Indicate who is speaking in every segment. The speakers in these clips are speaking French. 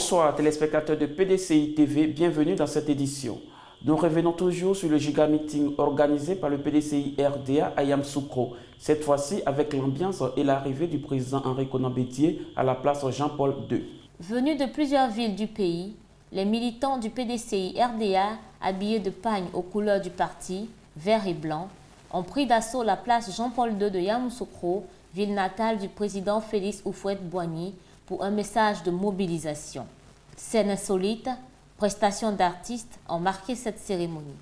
Speaker 1: Bonsoir téléspectateurs de PDCI TV, bienvenue dans cette édition. Nous revenons toujours sur le giga meeting organisé par le PDCI RDA à Yamoussoukro, cette fois-ci avec l'ambiance et l'arrivée du président Henri Konan Bédié à la place Jean-Paul II.
Speaker 2: Venus de plusieurs villes du pays, les militants du PDCI RDA, habillés de pagne aux couleurs du parti, vert et blanc, ont pris d'assaut la place Jean-Paul II de Yamoussoukro, ville natale du président Félix Houphouët-Boigny, pour un message de mobilisation. Scène insolite, prestations d'artistes ont marqué cette cérémonie.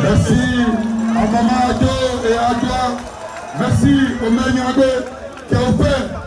Speaker 3: Merci à Maman Ado et à toi. Merci au maire Nyangbe qui a offert.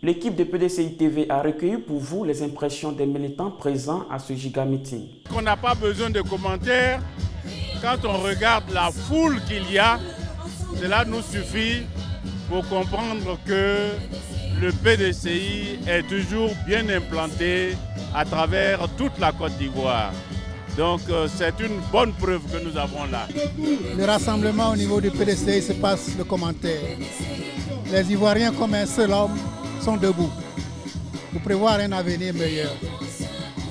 Speaker 1: L'équipe de PDCI TV a recueilli pour vous les impressions des militants présents à ce giga-meeting.
Speaker 4: On n'a pas besoin de commentaires. Quand on regarde la foule qu'il y a, cela nous suffit pour comprendre que le PDCI est toujours bien implanté à travers toute la Côte d'Ivoire. Donc c'est une bonne preuve que nous avons là.
Speaker 5: Le rassemblement au niveau du PDCI se passe le commentaire. Les Ivoiriens comme un seul homme sont debout pour prévoir un avenir meilleur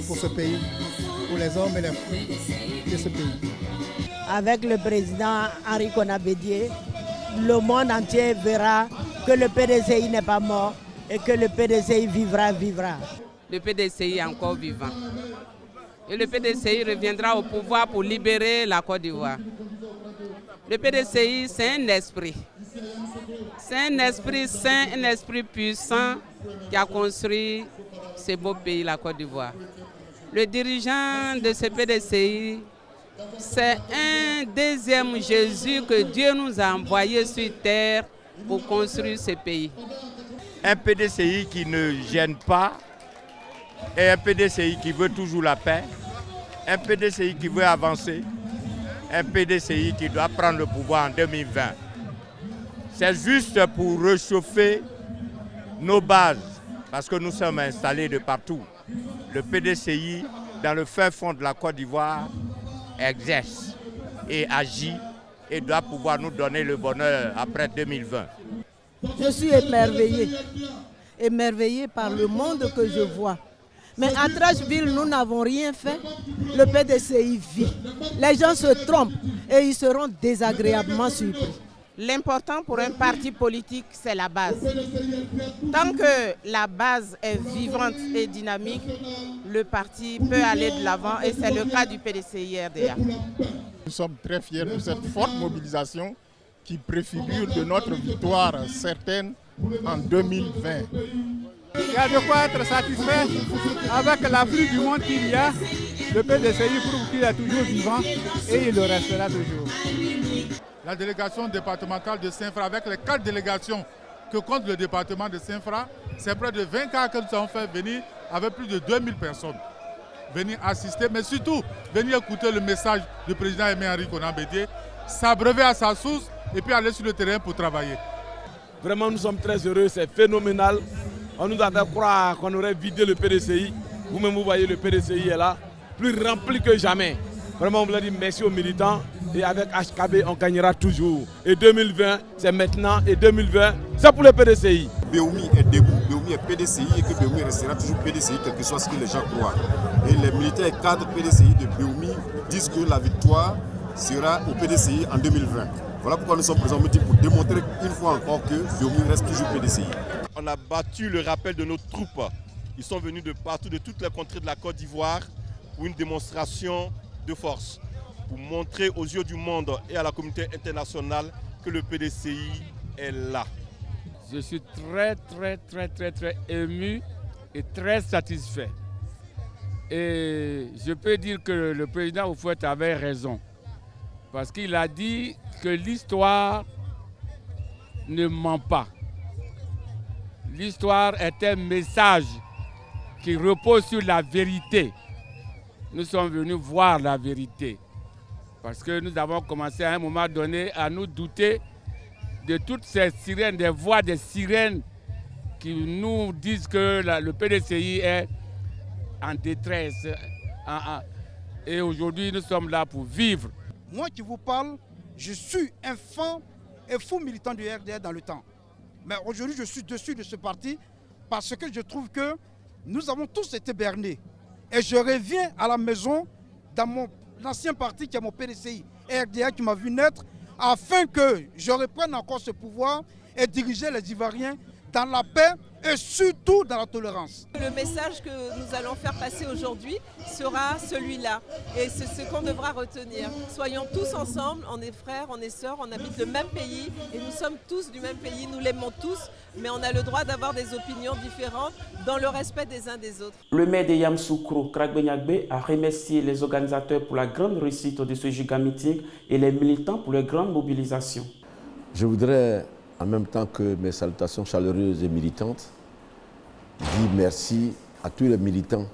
Speaker 5: pour ce pays, pour les hommes et les fruits de ce pays.
Speaker 6: Avec le président Henri Konan Bédié, le monde entier verra que le PDCI n'est pas mort et que le PDCI vivra.
Speaker 7: Le PDCI est encore vivant. Et le PDCI reviendra au pouvoir pour libérer la Côte d'Ivoire. Le PDCI, c'est un esprit. C'est un esprit saint, un esprit puissant qui a construit ce beau pays, la Côte d'Ivoire. Le dirigeant de ce PDCI, c'est un deuxième Jésus que Dieu nous a envoyé sur terre pour construire ce pays.
Speaker 4: Un PDCI qui ne gêne pas et un PDCI qui veut toujours la paix, un PDCI qui veut avancer, un PDCI qui doit prendre le pouvoir en 2020. C'est juste pour réchauffer nos bases, parce que nous sommes installés de partout. Le PDCI, dans le fin fond de la Côte d'Ivoire, exerce et agit et doit pouvoir nous donner le bonheur après 2020.
Speaker 6: Je suis émerveillée par le monde que je vois. Mais à Trashville, nous n'avons rien fait. Le PDCI vit. Les gens se trompent et ils seront désagréablement surpris.
Speaker 8: L'important pour un parti politique, c'est la base. Tant que la base est vivante et dynamique, le parti peut aller de l'avant et c'est le cas du PDCI-RDA.
Speaker 3: Nous sommes très fiers de cette forte mobilisation qui préfigure de notre victoire certaine en 2020.
Speaker 5: Il y a de quoi être satisfait avec l'afflux du monde qu'il y a. Le PDCI prouve qu'il est toujours vivant et il le restera toujours.
Speaker 3: La délégation départementale de Saint-Fra, avec les 4 délégations que compte le département de Saint-Fra, c'est près de 20 cas que nous avons fait venir avec plus de 2000 personnes. Venir assister, mais surtout venir écouter le message du président Henri Konan Bédié, s'abreuver à sa source et puis aller sur le terrain pour travailler.
Speaker 9: Vraiment, nous sommes très heureux, c'est phénoménal. On nous a fait croire qu'on aurait vidé le PDCI. Vous-même, vous voyez, le PDCI est là, plus rempli que jamais. Vraiment, on voulait dire merci aux militants. Et avec HKB, on gagnera toujours. Et 2020, c'est maintenant. Et 2020, c'est pour le PDCI.
Speaker 10: Béoumi est debout, Béoumi est PDCI et que Béoumi restera toujours PDCI, quel que soit ce que les gens croient. Et les militaires et cadres PDCI de Béoumi disent que la victoire sera au PDCI en 2020. Voilà pourquoi nous sommes présents au meeting pour démontrer une fois encore que Béoumi reste toujours PDCI.
Speaker 11: On a battu le rappel de nos troupes. Ils sont venus de partout, de toutes les contrées de la Côte d'Ivoire pour une démonstration de force, pour montrer aux yeux du monde et à la communauté internationale que le PDCI est là.
Speaker 12: Je suis très ému et très satisfait. Et je peux dire que le président Houphouët avait raison. Parce qu'il a dit que l'histoire ne ment pas. L'histoire est un message qui repose sur la vérité. Nous sommes venus voir la vérité. Parce que nous avons commencé à un moment donné à nous douter de toutes ces sirènes, des voix des sirènes qui nous disent que le PDCI est en détresse. Et aujourd'hui, nous sommes là pour vivre.
Speaker 5: Moi qui vous parle, je suis un fan et fou militant du RDA dans le temps. Mais aujourd'hui, je suis dessus de ce parti parce que je trouve que nous avons tous été bernés. Et je reviens à la maison dans mon ancien parti qui est mon PDCI, RDA qui m'a vu naître, afin que je reprenne encore ce pouvoir et diriger les Ivoiriens dans la paix et surtout dans la tolérance.
Speaker 13: Le message que nous allons faire passer aujourd'hui sera celui-là et c'est ce qu'on devra retenir. Soyons tous ensemble, on est frères, on est sœurs, on habite le même pays et nous sommes tous du même pays, nous l'aimons tous, mais on a le droit d'avoir des opinions différentes dans le respect des uns des autres.
Speaker 1: Le maire de Yamoussoukro, Kragbenyagbe, a remercié les organisateurs pour la grande réussite de ce giga meeting et les militants pour leur grande mobilisation.
Speaker 14: Je voudrais, en même temps que mes salutations chaleureuses et militantes, dire merci à tous les militants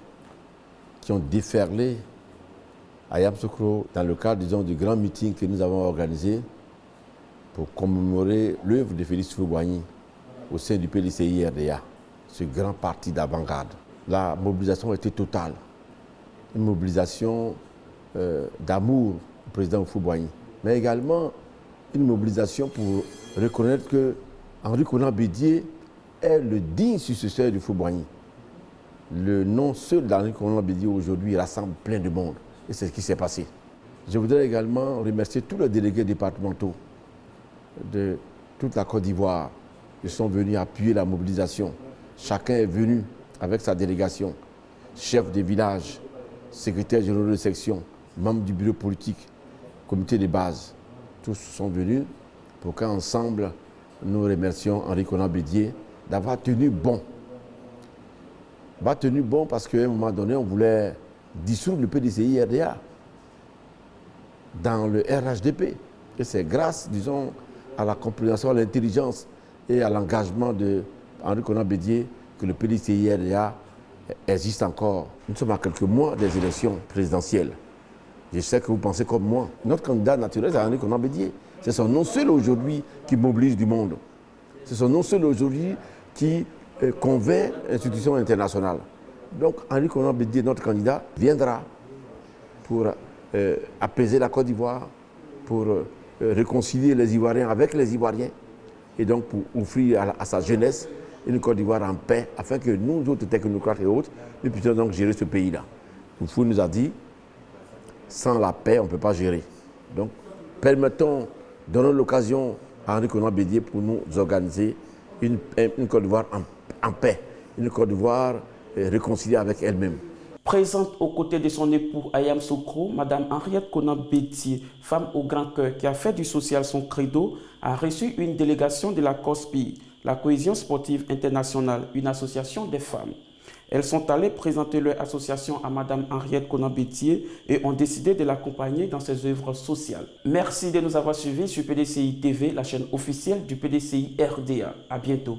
Speaker 14: qui ont déferlé à Yamoussoukro dans le cadre, disons, du grand meeting que nous avons organisé pour commémorer l'œuvre de Félix Houphouët-Boigny au sein du PDCI-RDA, ce grand parti d'avant-garde. La mobilisation était totale, une mobilisation d'amour au président Houphouët-Boigny, mais également une mobilisation pour reconnaître que Henri Konan Bédié est le digne successeur du Houphouët-Boigny. Le nom seul d'Henri Konan Bédié aujourd'hui rassemble plein de monde. Et c'est ce qui s'est passé. Je voudrais également remercier tous les délégués départementaux de toute la Côte d'Ivoire qui sont venus appuyer la mobilisation. Chacun est venu avec sa délégation, chef de village, secrétaire général de section, membres du bureau politique, comité de base. Tous sont venus pour qu'ensemble, nous remercions Henri Konan Bédié d'avoir tenu bon. D'avoir tenu bon parce qu'à un moment donné, on voulait dissoudre le PDCI-RDA dans le RHDP. Et c'est grâce, disons, à la compréhension, à l'intelligence et à l'engagement de Henri Konan Bédié que le PDCI-RDA existe encore. Nous sommes à quelques mois des élections présidentielles. Je sais que vous pensez comme moi. Notre candidat naturel, c'est Henri Konan Bédié. C'est son nom seul aujourd'hui qui mobilise du monde. C'est son nom seul aujourd'hui qui convainc l'institution internationale. Donc Henri Konan Bédié, notre candidat, viendra pour apaiser la Côte d'Ivoire, pour réconcilier les Ivoiriens avec les Ivoiriens et donc pour offrir à sa jeunesse une Côte d'Ivoire en paix afin que nous, autres technocrates et autres, nous puissions donc gérer ce pays-là. Houphouët nous a dit, sans la paix, on ne peut pas gérer. Donc donnons l'occasion à Henri Konan Bédié pour nous organiser une Côte d'Ivoire en paix, une Côte d'Ivoire réconciliée avec elle-même.
Speaker 1: Présente aux côtés de son époux à Yamoussoukro, Mme Henriette Konan Bédié, femme au grand cœur qui a fait du social son credo, a reçu une délégation de la COSPI, la Cohésion Sportive Internationale, une association des femmes. Elles sont allées présenter leur association à Mme Henriette Konan Bédié et ont décidé de l'accompagner dans ses œuvres sociales. Merci de nous avoir suivis sur PDCI TV, la chaîne officielle du PDCI RDA. À bientôt.